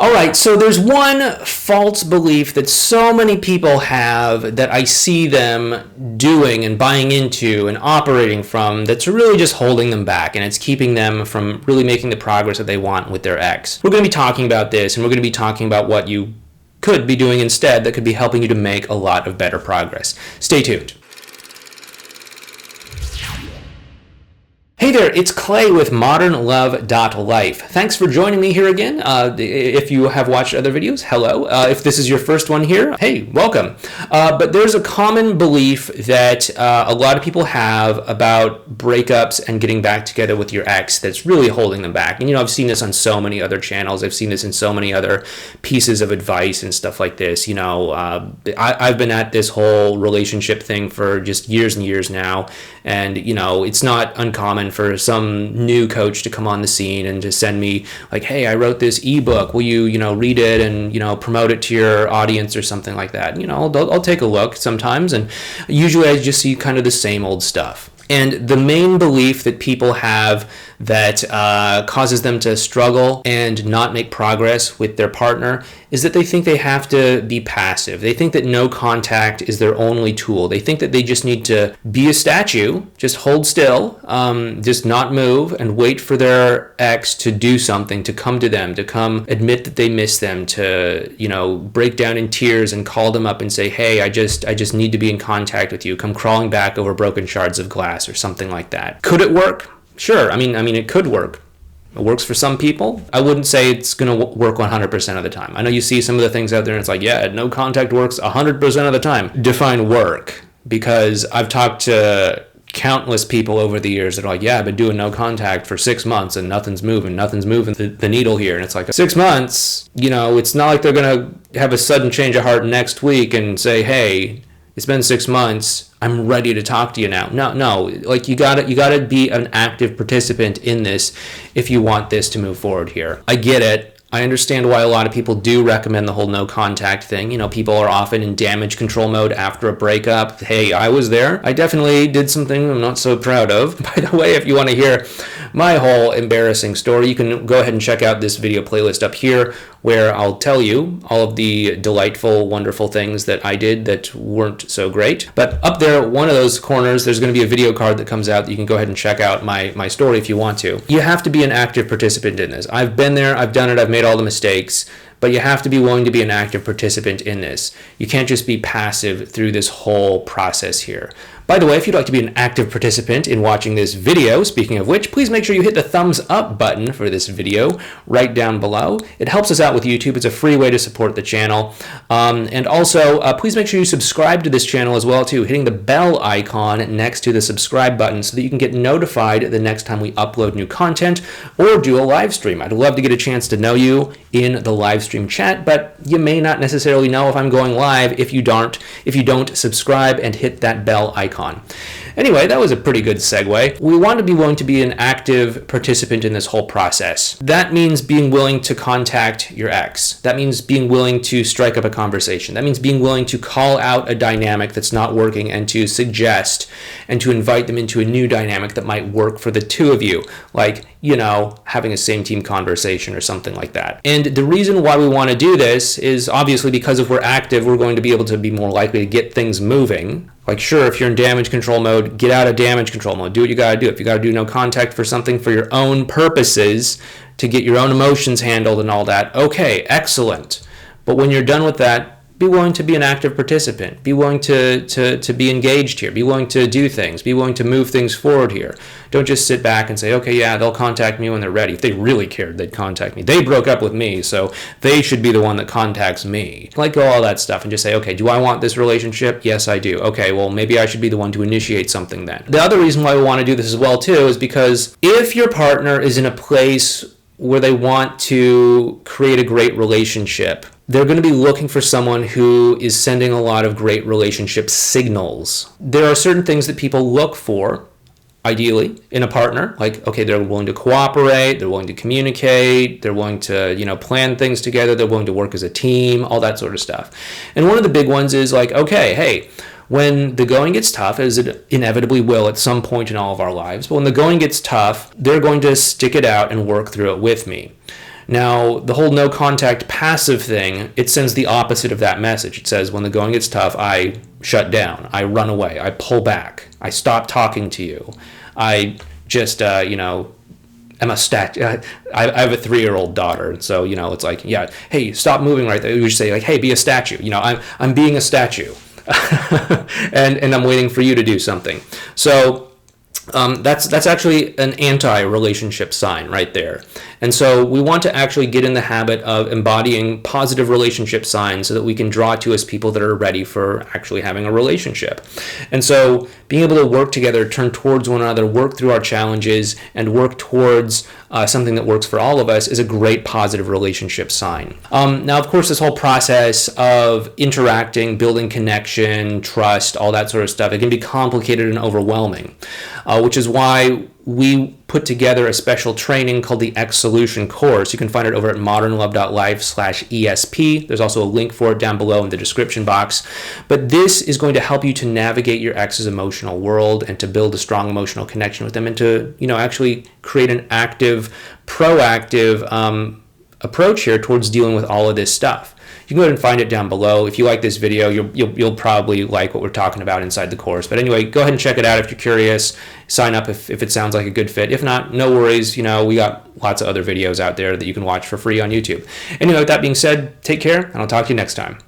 All right, so there's one false belief that so many people have that I see them doing and buying into and operating from that's really just holding them back, and it's keeping them from really making the progress that they want with their ex. We're going to be talking about this, and we're going to be talking about what you could be doing instead that could be helping you to make a lot of better progress. Stay tuned. Hey there, it's Clay with modernlove.life. Thanks for joining me here again. If you have watched other videos, hello. If this is your first one here, hey, welcome. But there's a common belief that a lot of people have about breakups and getting back together with your ex that's really holding them back. And I've seen this on so many other channels. I've seen this in so many other pieces of advice and stuff like this. I've been at this whole relationship thing for just years and years now. And, it's not uncommon for some new coach to come on the scene and to send me like, hey, I wrote this ebook. Will you, read it and, promote it to your audience or something like that? I'll take a look sometimes. And usually I just see kind of the same old stuff. And the main belief that people have that causes them to struggle and not make progress with their partner is that they think they have to be passive. They think that no contact is their only tool. They think that they just need to be a statue, just hold still, just not move and wait for their ex to do something, to come to them, to come admit that they miss them, to, break down in tears and call them up and say, hey, I just need to be in contact with you. Come crawling back over broken shards of glass or something like that. Could it work? Sure. I mean, it could work. It works for some people. I wouldn't say it's going to work 100% of the time. I know you see some of the things out there and it's like, yeah, no contact works 100% of the time. Define work, because I've talked to countless people over the years that are like, yeah, I've been doing no contact for 6 months and nothing's moving the needle here. And it's like 6 months, it's not like they're going to have a sudden change of heart next week and say, hey, it's been 6 months. I'm ready to talk to you now. No. Like you gotta be an active participant in this if you want this to move forward here. I get it. I understand why a lot of people do recommend the whole no contact thing. People are often in damage control mode after a breakup. Hey, I was there. I definitely did something I'm not so proud of. By the way, if you want to hear my whole embarrassing story, you can go ahead and check out this video playlist up here where I'll tell you all of the delightful, wonderful things that I did that weren't so great. But up there, one of those corners, there's going to be a video card that comes out that you can go ahead and check out my story if you want to. You have to be an active participant in this. I've been there, I've done it, I've made all the mistakes, but you have to be willing to be an active participant in this. You can't just be passive through this whole process here. By the way, if you'd like to be an active participant in watching this video, speaking of which, please make sure you hit the thumbs up button for this video right down below. It helps us out with YouTube. It's a free way to support the channel. And also, please make sure you subscribe to this channel as well, too, hitting the bell icon next to the subscribe button so that you can get notified the next time we upload new content or do a live stream. I'd love to get a chance to know you in the live stream chat, but you may not necessarily know if I'm going live if you don't subscribe and hit that bell icon. Anyway, that was a pretty good segue. We want to be willing to be an active participant in this whole process. That means being willing to contact your ex. That means being willing to strike up a conversation. That means being willing to call out a dynamic that's not working and to suggest and to invite them into a new dynamic that might work for the two of you, like, having a same team conversation or something like that. And the reason why we want to do this is obviously because if we're active, we're going to be able to be more likely to get things moving. Like, sure, if you're in damage control mode, get out of damage control mode. Do what you got to do. If you got to do no contact for something for your own purposes, to get your own emotions handled and all that, okay, excellent. But when you're done with that, be willing to be an active participant. Be willing to be engaged here. Be willing to do things. Be willing to move things forward here. Don't just sit back and say, okay, yeah, they'll contact me when they're ready. If they really cared, they'd contact me. They broke up with me, so they should be the one that contacts me. Let go of all that stuff and just say, okay, do I want this relationship? Yes, I do. Okay, well, maybe I should be the one to initiate something then. The other reason why we want to do this as well, too, is because if your partner is in a place where they want to create a great relationship, they're going to be looking for someone who is sending a lot of great relationship signals. There are certain things that people look for, ideally, in a partner. Like, okay, they're willing to cooperate, they're willing to communicate, they're willing to, plan things together, they're willing to work as a team, all that sort of stuff. And one of the big ones is like, okay, hey, when the going gets tough, as it inevitably will at some point in all of our lives, but when the going gets tough, they're going to stick it out and work through it with me. Now, the whole no contact passive thing, it sends the opposite of that message. It says, when the going gets tough, I shut down, I run away, I pull back, I stop talking to you, I just, I'm a I have a 3-year-old daughter, and so it's like, yeah, hey, stop moving right there. We just say like, hey, be a statue. I'm being a statue, and I'm waiting for you to do something. So that's actually an anti-relationship sign right there. And so we want to actually get in the habit of embodying positive relationship signs so that we can draw to us people that are ready for actually having a relationship. And so being able to work together, turn towards one another, work through our challenges, and work towards something that works for all of us is a great positive relationship sign. Now, of course, this whole process of interacting, building connection, trust, all that sort of stuff, it can be complicated and overwhelming, which is why we put together a special training called the X Solution course. You can find it over at modernlove.life/ESP. There's also a link for it down below in the description box. But this is going to help you to navigate your ex's emotional world and to build a strong emotional connection with them and to, actually create an active, proactive approach here towards dealing with all of this stuff. You can go ahead and find it down below. If you like this video, you'll probably like what we're talking about inside the course. But anyway, go ahead and check it out if you're curious. Sign up if it sounds like a good fit. If not, no worries. We got lots of other videos out there that you can watch for free on YouTube. Anyway, with that being said, take care, and I'll talk to you next time.